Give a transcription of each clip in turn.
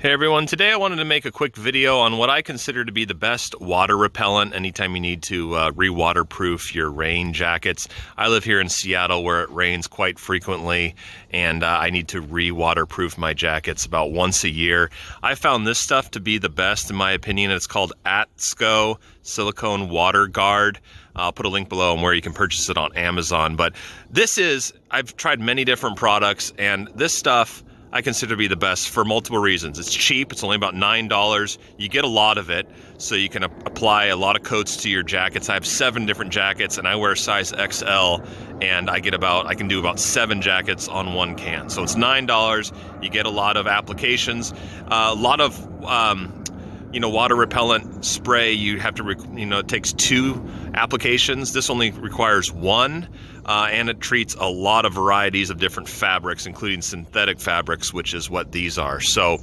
Hey everyone, today I wanted to make a quick video on what I consider to be the best water repellent anytime you need to re-waterproof your rain jackets. I live here in Seattle where it rains quite frequently and I need to re-waterproof my jackets about once a year. I found this stuff to be the best in my opinion. It's called Atsko Silicon Water-Guard. I'll put a link below on where you can purchase it on Amazon. But I've tried many different products and this stuff I consider to be the best for multiple reasons. It's cheap, it's only about $9. You get a lot of it, so you can apply a lot of coats to your jackets. I have 7 different jackets and I wear size XL, and I can do about 7 jackets on one can. So it's $9, you get a lot of applications, a lot of water repellent spray. You have to, it takes 2 applications. This only requires 1. And it treats a lot of varieties of different fabrics, including synthetic fabrics, which is what these are. So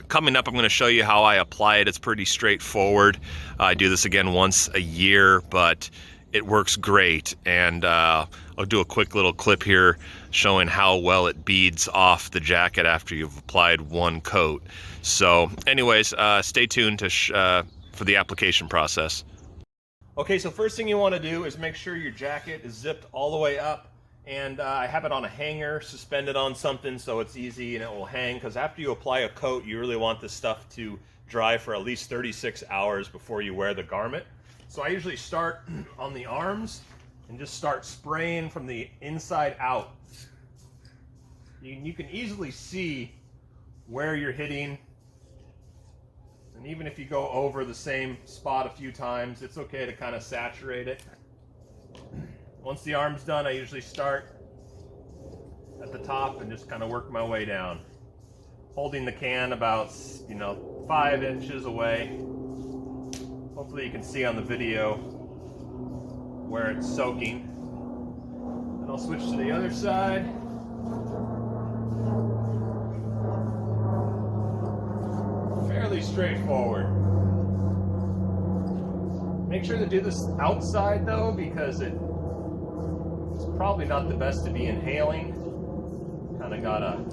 coming up, I'm going to show you how I apply it. It's pretty straightforward. I do this again once a year, but it works great. And I'll do a quick little clip here showing how well it beads off the jacket after you've applied 1 coat. So anyways, stay tuned for the application process. Okay, so first thing you want to do is make sure your jacket is zipped all the way up, and I have it on a hanger, suspended on something so it's easy and it will hang, because after you apply a coat you really want this stuff to dry for at least 36 hours before you wear the garment. So I usually start on the arms and just start spraying from the inside out. You can easily see where you're hitting. And even if you go over the same spot a few times, it's okay to kind of saturate it. Once the arm's done, I usually start at the top and just kind of work my way down, holding the can about 5 inches away. Hopefully you can see on the video where it's soaking. And I'll switch to the other side. Fairly straightforward. Make sure to do this outside though, because it's probably not the best to be inhaling. Kind of got a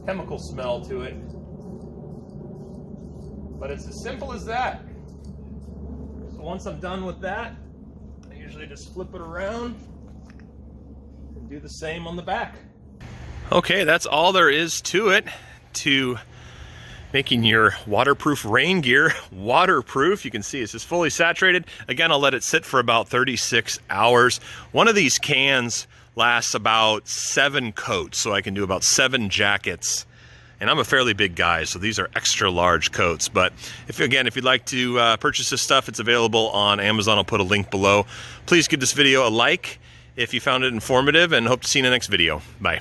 chemical smell to it. But it's as simple as that. So once I'm done with that, I usually just flip it around and do the same on the back. Okay, that's all there is to it, to making your waterproof rain gear waterproof. You can see it's just fully saturated. Again, I'll let it sit for about 36 hours. One of these cans lasts about 7 coats, so I can do about 7 jackets. And I'm a fairly big guy, so these are extra large coats. But if you'd like to purchase this stuff, it's available on Amazon. I'll put a link below. Please give this video a like if you found it informative, and hope to see you in the next video. Bye.